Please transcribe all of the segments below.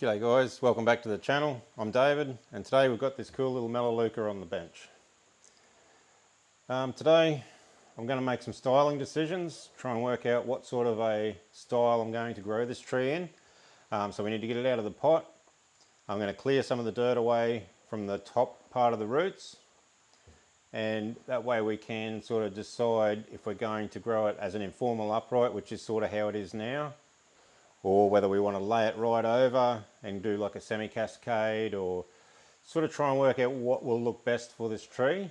G'day guys, welcome back to the channel. I'm David and today we've got this cool little Melaleuca on the bench. Today I'm going to make some styling decisions, try and work out what sort of a style I'm going to grow this tree in. So we need to get it out of the pot. I'm going to clear some of the dirt away from the top part of the roots, and that way we can sort of decide if we're going to grow it as an informal upright, which is sort of how it is now, or whether we want to lay it right over and do like a semi-cascade, or sort of try and work out what will look best for this tree.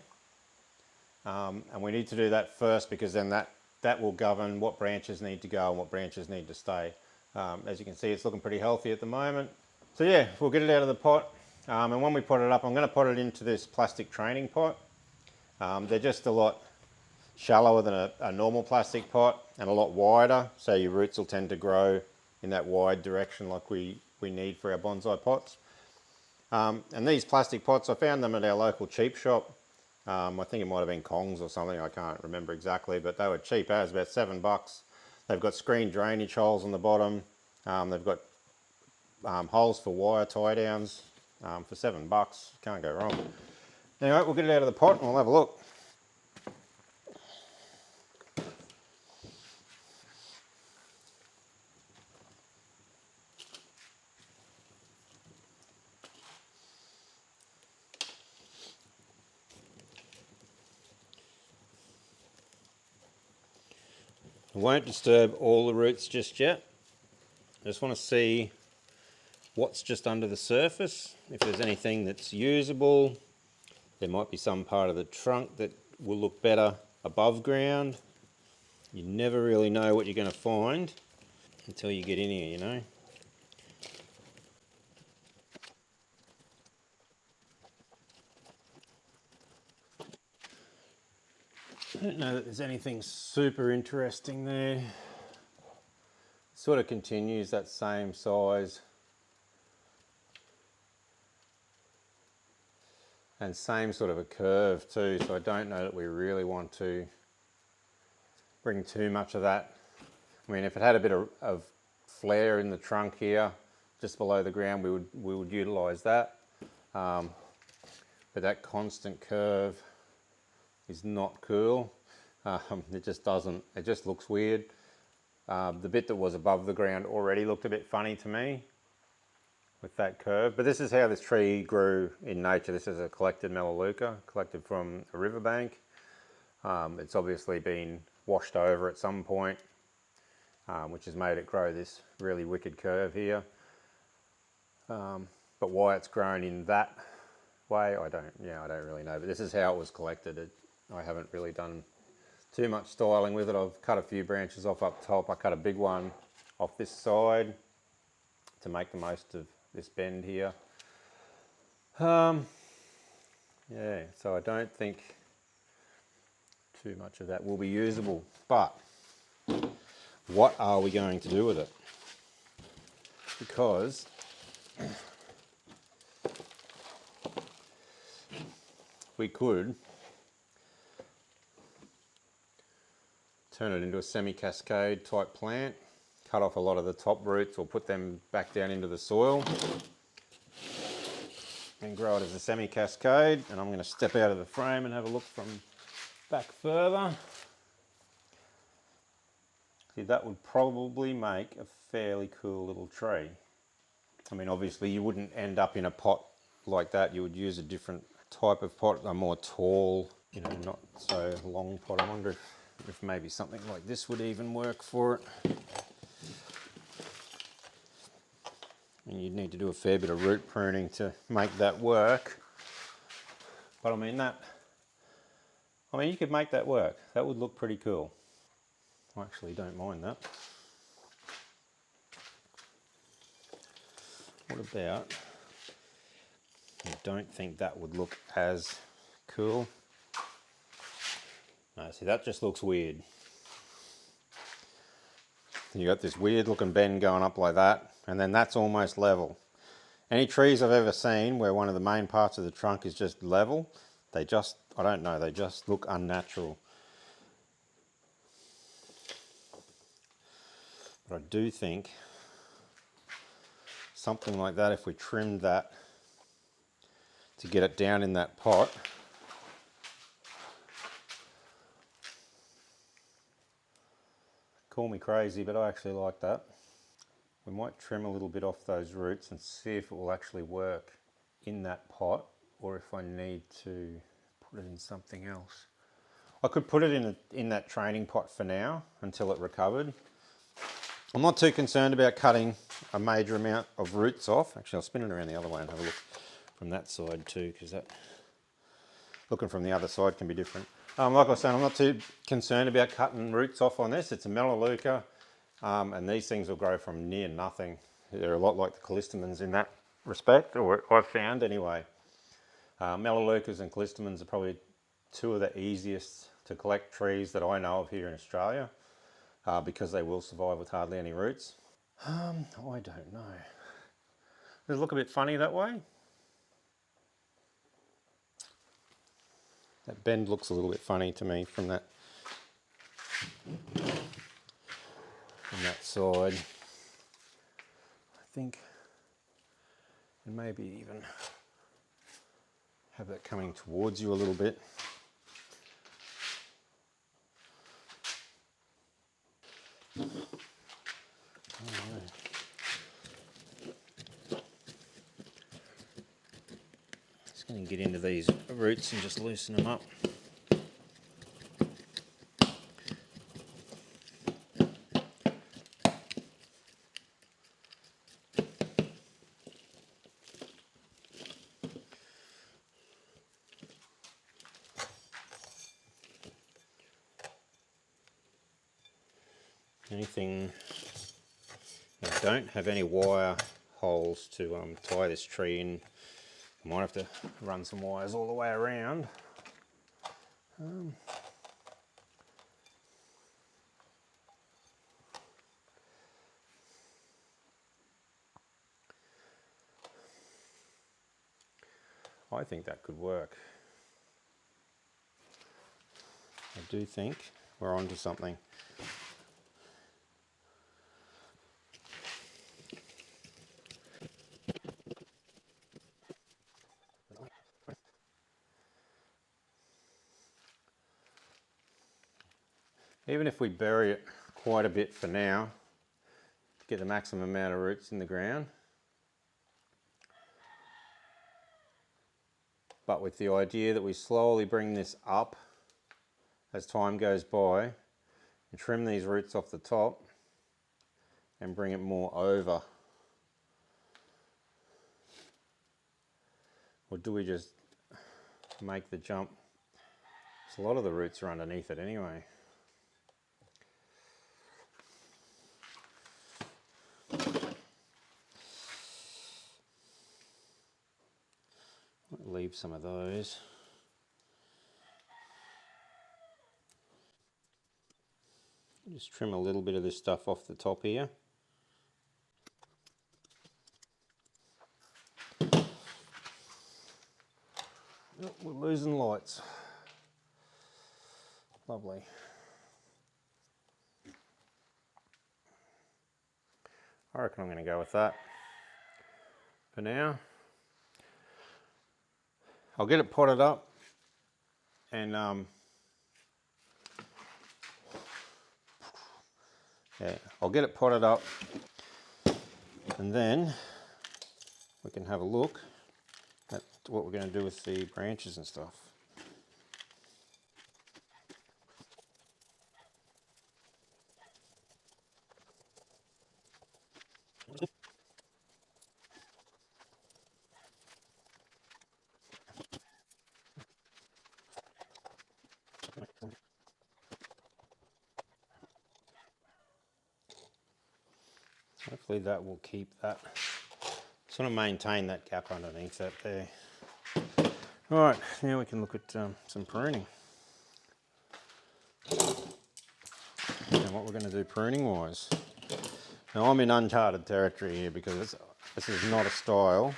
And we need to do that first, because then that will govern what branches need to go and what branches need to stay. As you can see, it's looking pretty healthy at the moment. So yeah, we'll get it out of the pot. And when we pot it up, I'm going to pot it into this plastic training pot. They're just a lot shallower than a normal plastic pot and a lot wider, so your roots will tend to grow in that wide direction like we need for our bonsai pots. And these plastic pots, I found them at our local cheap shop. I think it might have been Kong's or something, I can't remember exactly, but they were cheap as, about $7. They've got screen drainage holes on the bottom. They've got holes for wire tie downs for $7. Can't go wrong. Anyway, we'll get it out of the pot and we'll have a look. I won't disturb all the roots just yet. I just want to see what's just under the surface. If there's anything that's usable, there might be some part of the trunk that will look better above ground. You never really know what you're going to find until you get in here, you know. I don't know that there's anything super interesting there. It sort of continues that same size and same sort of a curve too, so I don't know that we really want to bring too much of that. I mean, if it had a bit of flare in the trunk here just below the ground, we would utilize that, but that constant curve is not cool. It just looks weird. The bit that was above the ground already looked a bit funny to me with that curve, but this is how this tree grew in nature. This is a collected Melaleuca, collected from a riverbank. It's obviously been washed over at some point, which has made it grow this really wicked curve here. But why it's grown in that way, I don't really know, but this is how it was collected. I haven't really done too much styling with it. I've cut a few branches off up top. I cut a big one off this side to make the most of this bend here. Yeah, so I don't think too much of that will be usable, but what are we going to do with it? Because we could turn it into a semi-cascade type plant, cut off a lot of the top roots or put them back down into the soil and grow it as a semi-cascade. And I'm going to step out of the frame and have a look from back further. See, that would probably make a fairly cool little tree. I mean, obviously you wouldn't end up in a pot like that. You would use a different type of pot, a more tall, you know, not so long pot. I wonder if maybe something like this would even work for it. And you'd need to do a fair bit of root pruning to make that work. But I mean, you could make that work. That would look pretty cool. I actually don't mind that. What about, I don't think that would look as cool. No, see, that just looks weird. You got this weird looking bend going up like that, and then that's almost level. Any trees I've ever seen where one of the main parts of the trunk is just level, I don't know, they just look unnatural. But I do think something like that, if we trimmed that to get it down in that pot. Call me crazy, but I actually like that. We might trim a little bit off those roots and see if it will actually work in that pot, or if I need to put it in something else. I could put it in that training pot for now until it recovered. I'm not too concerned about cutting a major amount of roots off. Actually, I'll spin it around the other way and have a look from that side too, because that looking from the other side can be different. Like I was saying, I'm not too concerned about cutting roots off on this. It's a Melaleuca, and these things will grow from near nothing. They're a lot like the callistemons in that respect, or I've found anyway. Melaleucas and callistemons are probably two of the easiest to collect trees that I know of here in Australia, because they will survive with hardly any roots. I don't know. Does it look a bit funny that way? That bend looks a little bit funny to me from that side. I think, and maybe even have that coming towards you a little bit. Just going to get into these roots and just loosen them up. Anything, I don't have any wire holes to tie this tree in. I might have to run some wires all the way around. I think that could work. I do think we're onto something. Even if we bury it quite a bit for now, to get the maximum amount of roots in the ground, but with the idea that we slowly bring this up as time goes by and trim these roots off the top and bring it more over. Or do we just make the jump? So a lot of the roots are underneath it anyway. Leave some of those. Just trim a little bit of this stuff off the top here. Oh, we're losing lights. Lovely. I reckon I'm going to go with that for now. I'll get it potted up and I'll get it potted up and then we can have a look at what we're going to do with the branches and stuff. Hopefully that will keep that, sort of maintain that gap underneath that there. Alright, now we can look at some pruning. And what we're going to do pruning wise. Now I'm in uncharted territory here because this is not a style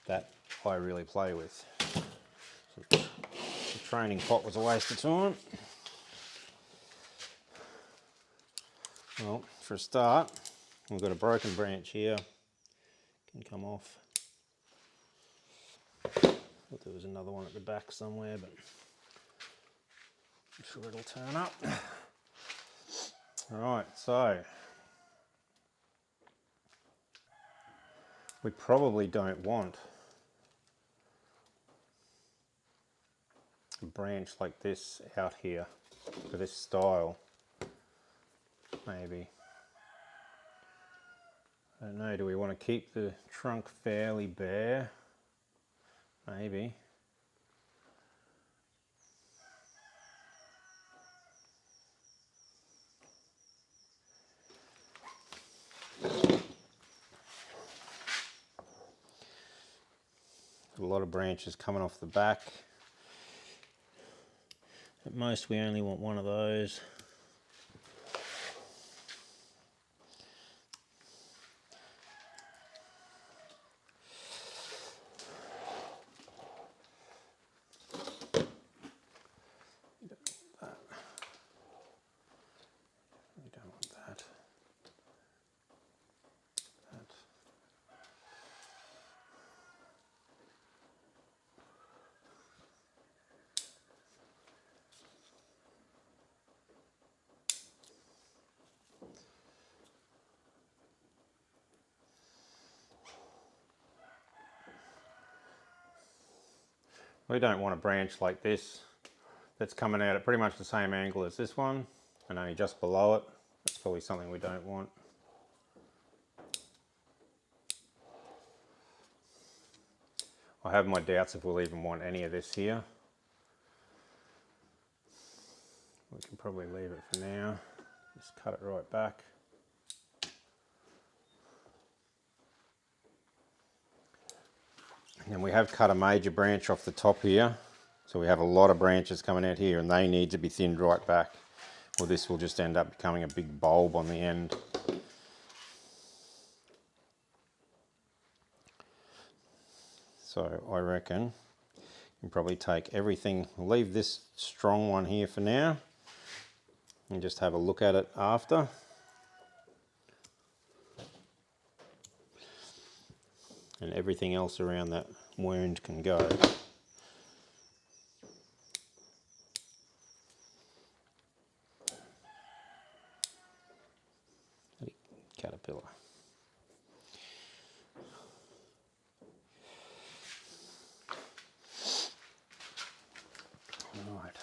that I really play with. So the training pot was a waste of time. Well, for a start, we've got a broken branch here can come off. Thought there was another one at the back somewhere, but I'm sure it'll turn up. Alright, so we probably don't want a branch like this out here for this style. Maybe. I don't know, do we want to keep the trunk fairly bare? Maybe. A lot of branches coming off the back. At most we only want one of those. We don't want that. We don't want a branch like this that's coming out at pretty much the same angle as this one and only just below it. That's probably something we don't want. I have my doubts if we'll even want any of this here. We can probably leave it for now. Just cut it right back. And we have cut a major branch off the top here. So we have a lot of branches coming out here and they need to be thinned right back. Or this will just end up becoming a big bulb on the end. So I reckon you can probably take everything, leave this strong one here for now and just have a look at it after. And everything else around that wound can go. Caterpillar. All right.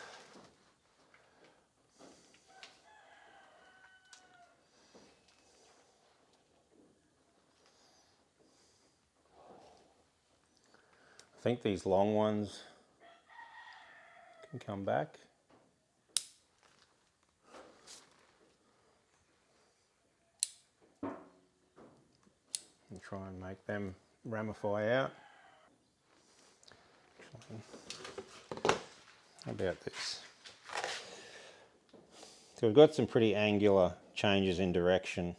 I think these long ones can come back. And try and make them ramify out. How about this? So we've got some pretty angular changes in direction.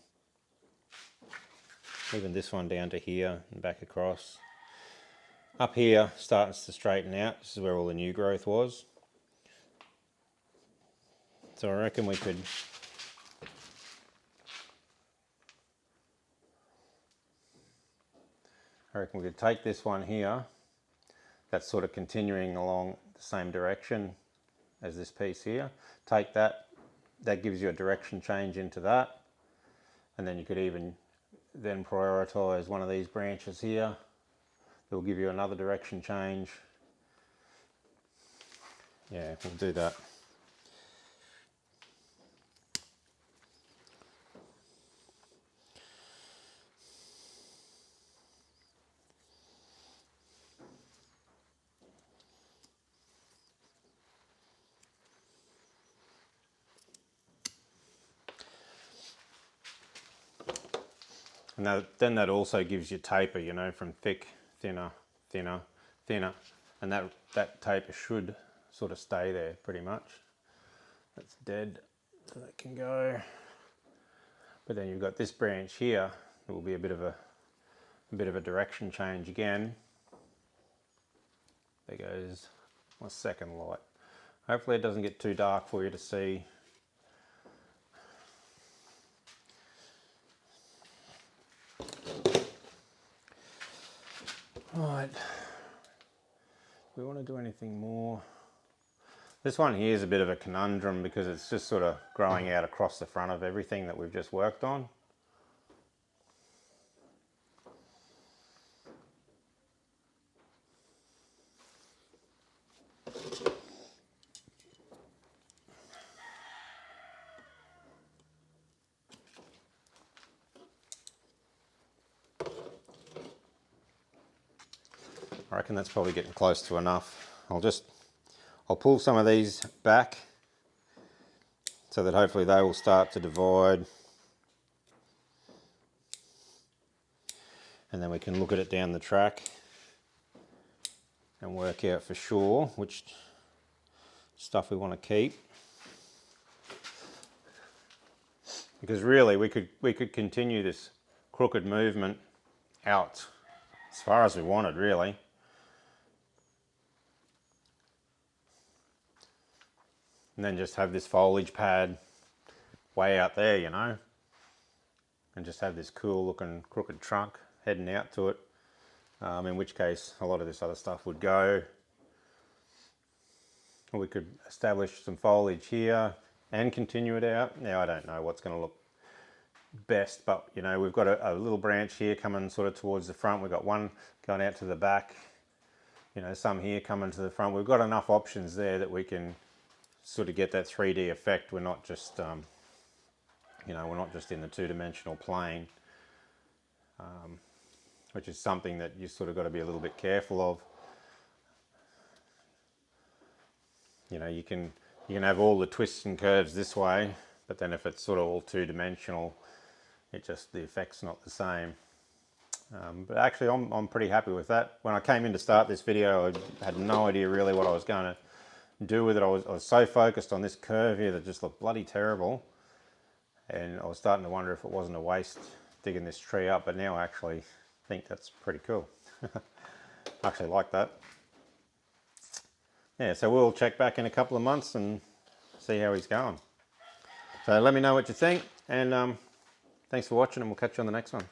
Even this one down to here and back across. Up here starts to straighten out. This is where all the new growth was. So I reckon we could take this one here, that's sort of continuing along the same direction as this piece here. Take that, that gives you a direction change into that. And then you could even then prioritize one of these branches here. That will give you another direction change. Yeah, we'll do that. And then that also gives you taper, you know, from thick, thinner, thinner, thinner. And that taper should sort of stay there pretty much. That's dead, so that can go. But then you've got this branch here, that will be a bit of a direction change again. There goes my second light. Hopefully it doesn't get too dark for you to see. Right, do we want to do anything more? This one here is a bit of a conundrum because it's just sort of growing out across the front of everything that we've just worked on. I reckon that's probably getting close to enough. I'll pull some of these back so that hopefully they will start to divide. And then we can look at it down the track and work out for sure which stuff we want to keep. Because really we could continue this crooked movement out as far as we wanted, really. And then just have this foliage pad way out there, you know, and just have this cool looking crooked trunk heading out to it, in which case a lot of this other stuff would go. We could establish some foliage here and continue it out. Now I don't know what's going to look best, but you know, we've got a little branch here coming sort of towards the front. We've got one going out to the back, you know, some here coming to the front. We've got enough options there that we can sort of get that 3D effect. We're not just you know, we're not just in the two-dimensional plane, which is something that you sort of got to be a little bit careful of. You know, you can have all the twists and curves this way, but then if it's sort of all two-dimensional, the effect's not the same. But actually I'm pretty happy with that. When I came in to start this video, I had no idea really what I was going to do with it. I was so focused on this curve here that just looked bloody terrible, and I was starting to wonder if it wasn't a waste digging this tree up, but now I actually think that's pretty cool. I actually like that. Yeah, so we'll check back in a couple of months and see how he's going. So let me know what you think, and thanks for watching, and we'll catch you on the next one.